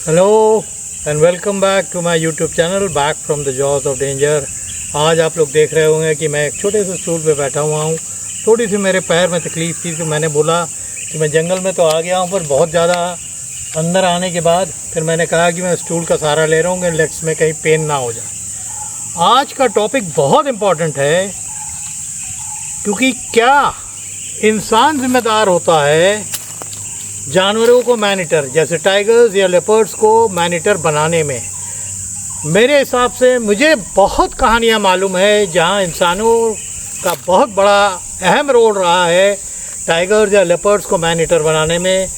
Hello and welcome back to my YouTube channel back from the jaws of danger. आज आप लोग देख रहे होंगे कि मैं एक छोटे से स्टूल पे बैठा हुआ हूँ। थोड़ी सी मेरे पैर में तकलीफ़ थी तो मैंने बोला कि मैं जंगल में तो आ गया हूँ, पर बहुत ज़्यादा अंदर आने के बाद फिर मैंने कहा कि मैं स्टूल का सहारा ले रहा हूँ कि लेग्स में कहीं पेन ना हो जाए। आज का टॉपिक बहुत इम्पॉर्टेंट है, क्योंकि क्या इंसान ज़िम्मेदार होता है जानवरों को मैनीटर, जैसे टाइगर्स या लेपर्ड्स को मैनीटर बनाने में। मेरे हिसाब से मुझे बहुत कहानियाँ मालूम है जहाँ इंसानों का बहुत बड़ा अहम रोल रहा है टाइगर्स या लेपर्ड्स को मैनीटर बनाने में।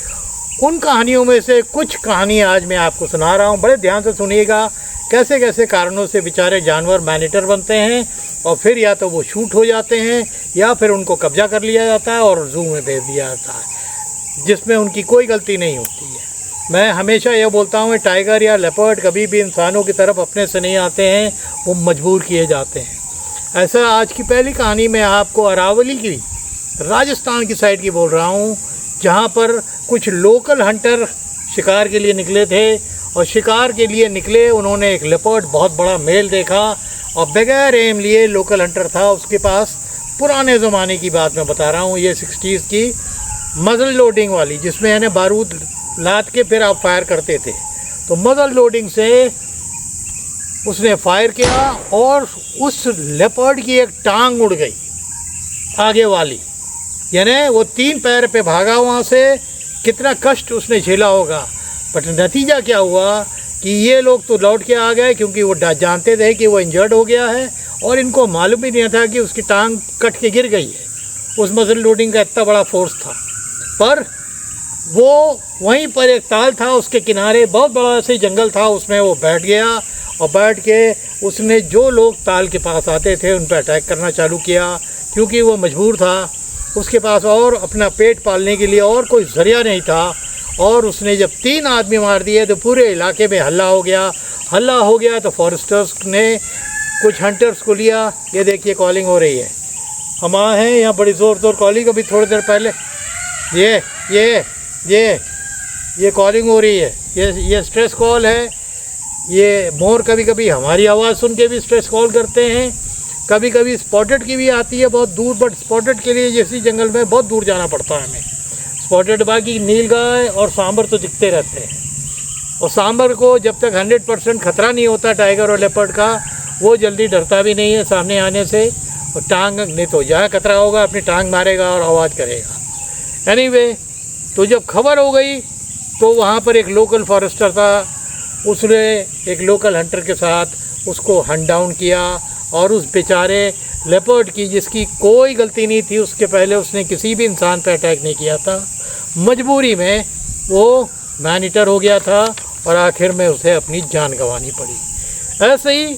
उन कहानियों में से कुछ कहानी आज मैं आपको सुना रहा हूँ। बड़े ध्यान से सुनिएगा कैसे कैसे कारणों से बेचारे जानवर मैनीटर बनते हैं और फिर या तो वो शूट हो जाते हैं या फिर उनको कब्जा कर लिया जाता है और जू में भेज दिया जाता है, जिसमें उनकी कोई गलती नहीं होती है। मैं हमेशा यह बोलता हूँ टाइगर या लेपर्ड कभी भी इंसानों की तरफ अपने से नहीं आते हैं, वो मजबूर किए जाते हैं। ऐसा आज की पहली कहानी मैं आपको अरावली की, राजस्थान की साइड की बोल रहा हूँ, जहाँ पर कुछ लोकल हंटर शिकार के लिए निकले थे और शिकार के लिए निकले उन्होंने एक लेपर्ड बहुत बड़ा मेल देखा और बगैर एम लिए, लोकल हंटर था उसके पास, पुराने ज़माने की बात मैं बता रहा हूँ, ये 60s की मज़ल लोडिंग वाली, जिसमें यानी बारूद लाद के फिर आप फायर करते थे। तो मज़ल लोडिंग से उसने फायर किया और उस लेपर्ड की एक टांग उड़ गई आगे वाली, यानी वो 3 पैर पे भागा वहाँ से। कितना कष्ट उसने झेला होगा, बट नतीजा क्या हुआ कि ये लोग तो लौट के आ गए, क्योंकि वो जानते थे कि वो इंजर्ड हो गया है और इनको मालूम ही नहीं था कि उसकी टांग कट के गिर गई है। उस मज़ल लोडिंग का इतना बड़ा फोर्स था। पर वो वहीं पर एक ताल था, उसके किनारे बहुत बड़ा से जंगल था, उसमें वो बैठ गया और बैठ के उसने जो लोग ताल के पास आते थे उन पर अटैक करना चालू किया, क्योंकि वो मजबूर था, उसके पास और अपना पेट पालने के लिए और कोई ज़रिया नहीं था। और उसने जब 3 आदमी मार दिए तो पूरे इलाके में हल्ला हो गया। तो फॉरेस्टर्स ने कुछ हंटर्स को लिया। ये देखिए कॉलिंग हो रही है, हम आए हैं यहाँ, बड़ी ज़ोर कॉलिंग। अभी थोड़ी देर पहले ये कॉलिंग हो रही है, ये स्ट्रेस कॉल है। ये मोर कभी कभी हमारी आवाज़ सुन के भी स्ट्रेस कॉल करते हैं, कभी कभी स्पॉटेड की भी आती है बहुत दूर, बट स्पॉटेड के लिए जैसी जंगल में बहुत दूर जाना पड़ता है हमें। स्पॉटेड बाकी नीलगाय और सांबर तो दिखते रहते हैं, और सांबर को जब तक 100% खतरा नहीं होता टाइगर और लेपर्ड का, वो जल्दी डरता भी नहीं है सामने आने से। और टांग नहीं तो जहाँ खतरा होगा अपनी टांग मारेगा और आवाज़ करेगा। एनीवे, तो जब खबर हो गई तो वहाँ पर एक लोकल फॉरेस्टर था, उसने एक लोकल हंटर के साथ उसको हंट डाउन किया और उस बेचारे लेपर्ड की, जिसकी कोई गलती नहीं थी, उसके पहले उसने किसी भी इंसान पर अटैक नहीं किया था, मजबूरी में वो मैनीटर हो गया था और आखिर में उसे अपनी जान गंवानी पड़ी। ऐसे ही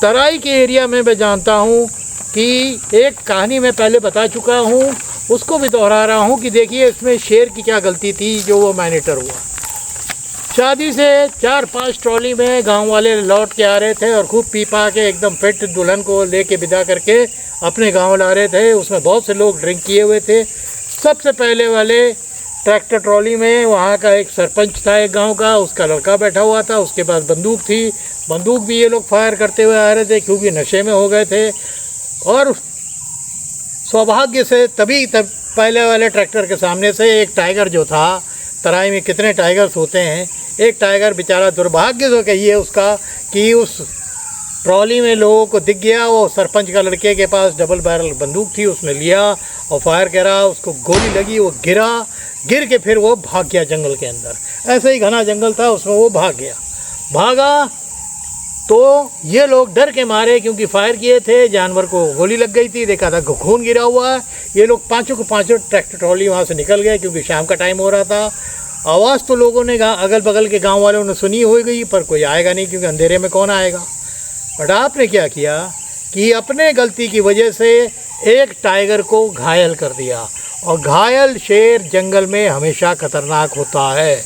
तराई के एरिया में मैं जानता हूँ कि एक कहानी मैं पहले बता चुका हूँ, उसको भी दोहरा रहा हूँ कि देखिए इसमें शेर की क्या गलती थी जो वो मैनीटर हुआ। शादी से 4-5 ट्रॉली में गांव वाले लौट के आ रहे थे और खूब पी पा के एकदम फिट दुल्हन को लेके विदा करके अपने गांव ला रहे थे। उसमें बहुत से लोग ड्रिंक किए हुए थे। सबसे पहले वाले ट्रैक्टर ट्रॉली में वहाँ का एक सरपंच था एक गाँव का, उसका लड़का बैठा हुआ था, उसके पास बंदूक थी। बंदूक भी ये लोग फायर करते हुए आ रहे थे क्योंकि नशे में हो गए थे। और सौभाग्य से तभी पहले वाले ट्रैक्टर के सामने से एक टाइगर जो था, तराई में कितने टाइगर्स होते हैं, एक टाइगर बेचारा दुर्भाग्य तो कहिए उसका कि उस ट्रॉली में लोगों को दिख गया। वो सरपंच का लड़के के पास डबल बैरल बंदूक थी, उसने लिया और फायर करा, उसको गोली लगी, वो गिर के फिर वो भाग गया जंगल के अंदर। ऐसे ही घना जंगल था, उसमें वो भागा तो ये लोग डर के मारे, क्योंकि फायर किए थे, जानवर को गोली लग गई थी, देखा था खून गिरा हुआ है। ये लोग पाँचों के पाँचों ट्रैक्टर ट्रॉली वहाँ से निकल गए, क्योंकि शाम का टाइम हो रहा था। आवाज़ तो लोगों ने अगल बगल के गांव वालों ने सुनी हो गई, पर कोई आएगा नहीं, क्योंकि अंधेरे में कौन आएगा। बट आपने क्या किया कि अपने गलती की वजह से एक टाइगर को घायल कर दिया, और घायल शेर जंगल में हमेशा खतरनाक होता है।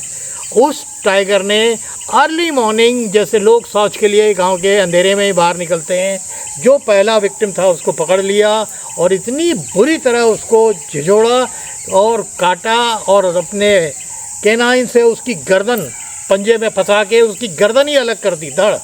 उस टाइगर ने अर्ली मॉर्निंग, जैसे लोग शौच के लिए गांव के अंधेरे में ही बाहर निकलते हैं, जो पहला विक्टिम था उसको पकड़ लिया और इतनी बुरी तरह उसको झिझोड़ा और काटा और अपने कैनाइन से उसकी गर्दन पंजे में फंसा के उसकी गर्दन ही अलग कर दी धड़।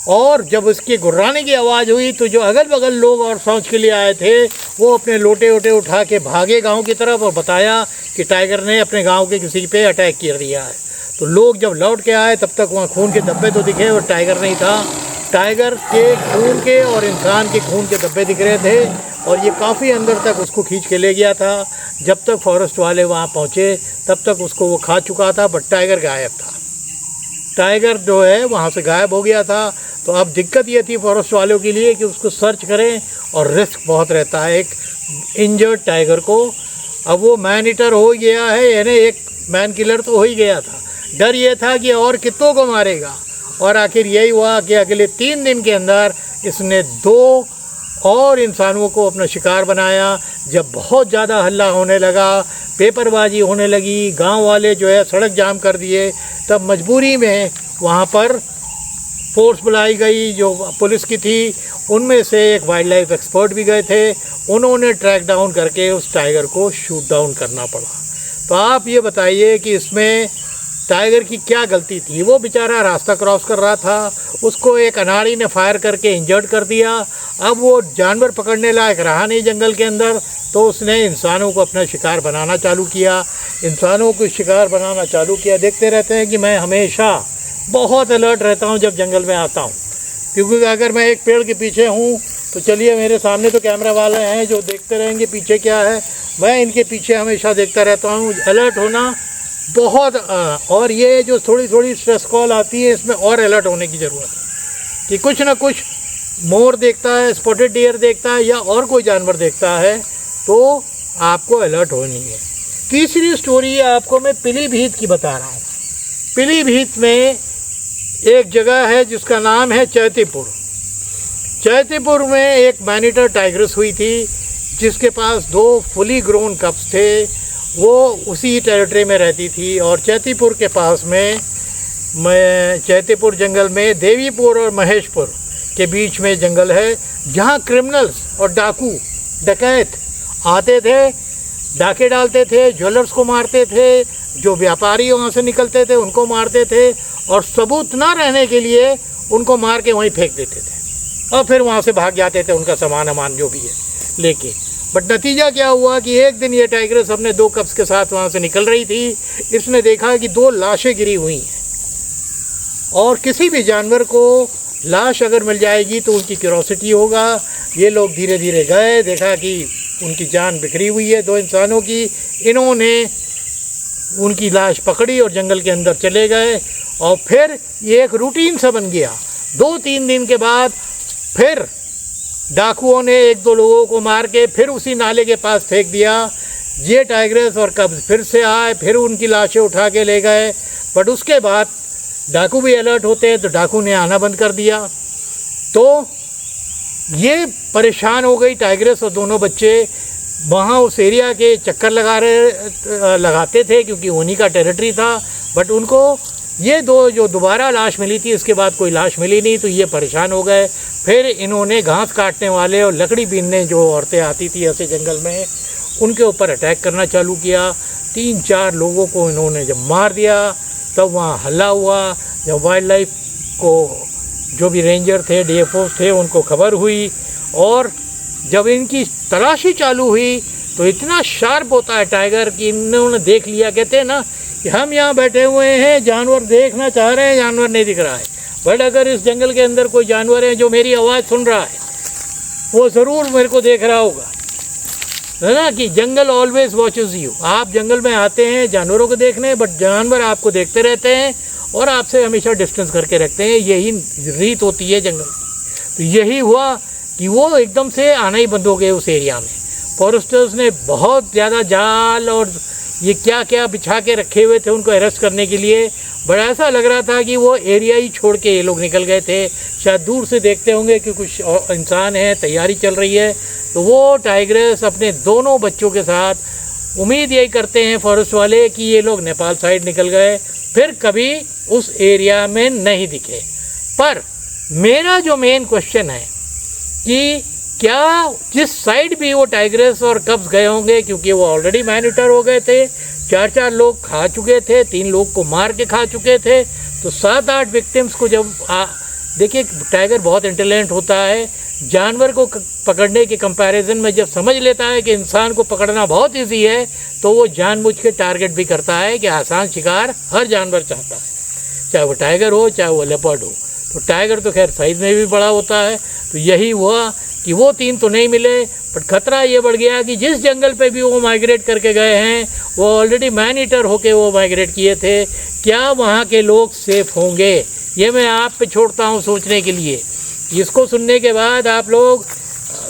और जब उसके गुर्राने की आवाज़ हुई तो जो अगल बगल लोग और शौच के लिए आए थे वो अपने लोटे वोटे उठा के भागे गांव की तरफ और बताया कि टाइगर ने अपने गांव के किसी पे अटैक कर दिया है। तो लोग जब लौट के आए तब तक वहाँ खून के धब्बे तो दिखे और टाइगर नहीं था। टाइगर के खून के और इंसान के खून के धब्बे दिख रहे थे और ये काफ़ी अंदर तक उसको खींच के ले गया था। जब तक फॉरेस्ट वाले वहाँ पहुँचे तब तक उसको वो खा चुका था, बट टाइगर गायब था। टाइगर जो है वहाँ से गायब हो गया था। तो अब दिक्कत ये थी फॉरेस्ट वालों के लिए कि उसको सर्च करें और रिस्क बहुत रहता है एक इंजर्ड टाइगर को। अब वो मैन ईटर हो गया है, यानी एक मैन किलर तो हो ही गया था। डर ये था कि और कितनों को मारेगा, और आखिर यही हुआ कि अगले 3 दिन के अंदर इसने 2 और इंसानों को अपना शिकार बनाया। जब बहुत ज़्यादा हल्ला होने लगा, पेपरबाजी होने लगी, गांव वाले जो है सड़क जाम कर दिए, तब मजबूरी में वहाँ पर फोर्स बुलाई गई जो पुलिस की थी। उनमें से एक वाइल्ड लाइफ एक्सपर्ट भी गए थे, उन्होंने ट्रैक डाउन करके उस टाइगर को शूट डाउन करना पड़ा। तो आप ये बताइए कि इसमें टाइगर की क्या गलती थी? वो बेचारा रास्ता क्रॉस कर रहा था, उसको एक अनाड़ी ने फायर करके इंजर्ड कर दिया। अब वो जानवर पकड़ने लायक रहा नहीं जंगल के अंदर, तो उसने इंसानों को अपना शिकार बनाना चालू किया। इंसानों को शिकार बनाना चालू किया। देखते रहते हैं कि मैं हमेशा बहुत अलर्ट रहता हूँ जब जंगल में आता हूँ, क्योंकि अगर मैं एक पेड़ के पीछे हूँ तो चलिए मेरे सामने तो कैमरा वाले हैं जो देखते रहेंगे पीछे क्या है, मैं इनके पीछे हमेशा देखता रहता हूँ। अलर्ट होना बहुत और ये जो थोड़ी थोड़ी स्ट्रेस कॉल आती है इसमें और अलर्ट होने की ज़रूरत है कि कुछ ना कुछ मोर देखता है, स्पॉटेड डियर देखता है या और कोई जानवर देखता है तो आपको अलर्ट होनी है। तीसरी स्टोरी आपको मैं पीलीभीत की बता रहा हूँ। पीलीभीत में एक जगह है जिसका नाम है चैतीपुर। चैतीपुर में एक मैनीटर टाइग्रेस हुई थी जिसके पास 2 फुली ग्रोन कप्स थे। वो उसी टेरिटरी में रहती थी। और चैतीपुर के पास में चैतीपुर जंगल में देवीपुर और महेशपुर के बीच में जंगल है जहाँ क्रिमिनल्स और डाकू डकैत आते थे, डाके डालते थे, ज्वेलर्स को मारते थे, जो व्यापारी वहाँ से निकलते थे उनको मारते थे और सबूत ना रहने के लिए उनको मार के वहीं फेंक देते थे और फिर वहाँ से भाग जाते थे उनका सामान जो भी है लेके। बट नतीजा क्या हुआ कि एक दिन ये टाइग्रेस अपने 2 कप्स के साथ वहाँ से निकल रही थी। इसने देखा कि 2 लाशें गिरी हुई हैं और किसी भी जानवर को लाश अगर मिल जाएगी तो उनकी क्यूरोसिटी होगा। ये लोग धीरे धीरे गए, देखा कि उनकी जान बिखरी हुई है 2 इंसानों की। इन्होंने उनकी लाश पकड़ी और जंगल के अंदर चले गए और फिर ये एक रूटीन सा बन गया। 2-3 दिन के बाद फिर डाकुओं ने 1-2 लोगों को मार के फिर उसी नाले के पास फेंक दिया। ये टाइग्रेस और कब्ज फिर से आए, फिर उनकी लाशें उठा के ले गए। बट उसके बाद डाकू भी अलर्ट होते हैं तो डाकू ने आना बंद कर दिया। तो ये परेशान हो गई टाइग्रेस और दोनों बच्चे वहाँ उस एरिया के चक्कर लगाते थे क्योंकि उन्हीं का टेरिटरी था। बट उनको ये 2 जो दोबारा लाश मिली थी इसके बाद कोई लाश मिली नहीं, तो ये परेशान हो गए। फिर इन्होंने घास काटने वाले और लकड़ी बीनने जो औरतें आती थी ऐसे जंगल में उनके ऊपर अटैक करना चालू किया। 3-4 लोगों को इन्होंने जब मार दिया तब वहाँ हल्ला हुआ। जब वाइल्ड लाइफ को जो भी रेंजर थे, DFOs थे, उनको खबर हुई और जब इनकी तलाशी चालू हुई तो इतना शार्प होता है टाइगर कि इन्होंने देख लिया। कहते हैं ना कि हम यहाँ बैठे हुए हैं, जानवर देखना चाह रहे हैं, जानवर नहीं दिख रहा है। बट अगर इस जंगल के अंदर कोई जानवर है जो मेरी आवाज़ सुन रहा है वो ज़रूर मेरे को देख रहा होगा, है ना, कि जंगल ऑलवेज वॉचेस यू। आप जंगल में आते हैं जानवरों को देखने, बट जानवर आपको देखते रहते हैं और आपसे हमेशा डिस्टेंस करके रखते हैं। यही रीत होती है जंगल। तो यही हुआ कि वो एकदम से आना ही बंद हो गए उस एरिया में। फॉरेस्टर्स ने बहुत ज़्यादा जाल और ये क्या क्या बिछा के रखे हुए थे उनको अरेस्ट करने के लिए। बड़ा ऐसा लग रहा था कि वो एरिया ही छोड़ के ये लोग निकल गए थे। शायद दूर से देखते होंगे कि कुछ इंसान है, तैयारी चल रही है। तो वो टाइग्रेस अपने दोनों बच्चों के साथ उम्मीद यही करते हैं फॉरेस्ट वाले कि ये लोग नेपाल साइड निकल गए, फिर कभी उस एरिया में नहीं दिखे। पर मेरा जो मेन क्वेश्चन है कि क्या जिस साइड भी वो टाइग्रेस और कब्स गए होंगे, क्योंकि वो ऑलरेडी मैनिटर हो गए थे, 4 लोग खा चुके थे, 3 लोग को मार के खा चुके थे, तो 7-8 विक्टिम्स को जब देखिए टाइगर बहुत इंटेलिजेंट होता है, जानवर को पकड़ने के कंपैरिजन में जब समझ लेता है कि इंसान को पकड़ना बहुत इजी है, तो वो जानबूझ के टारगेट भी करता है कि आसान शिकार हर जानवर चाहता है, चाहे वो टाइगर हो चाहे वो लेपर्ड हो। तो टाइगर तो खैर साइज में भी बड़ा होता है, तो यही हुआ कि वो 3 तो नहीं मिले, पर खतरा ये बढ़ गया कि जिस जंगल पे भी वो माइग्रेट करके गए हैं वो ऑलरेडी मैन ईटर होके वो माइग्रेट किए थे, क्या वहाँ के लोग सेफ होंगे? ये मैं आप पे छोड़ता हूँ सोचने के लिए। इसको सुनने के बाद आप लोग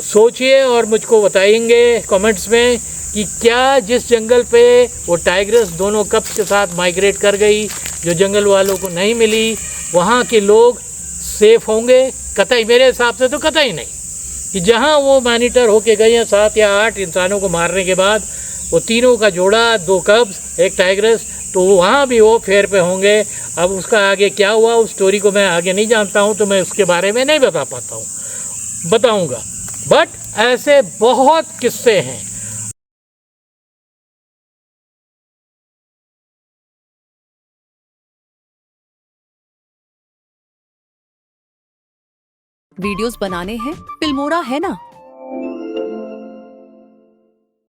सोचिए और मुझको बताएंगे कमेंट्स में कि क्या जिस जंगल पे वो टाइग्रेस दोनों कप्स के साथ माइग्रेट कर गई, जो जंगल वालों को नहीं मिली, वहाँ के लोग सेफ होंगे? कतई, मेरे हिसाब से तो कतई नहीं। कि जहाँ वो मॉनिटर होके गए हैं 7 या 8 इंसानों को मारने के बाद, वो तीनों का जोड़ा, 2 कब्स 1 टाइग्रेस, तो वहाँ भी वो फेयर पे होंगे। अब उसका आगे क्या हुआ उस स्टोरी को मैं आगे नहीं जानता हूँ, तो मैं उसके बारे में नहीं बता पाता हूँ, बताऊँगा, बट ऐसे बहुत किस्से हैं। वीडियोस बनाने हैं, फिल्मोरा है ना।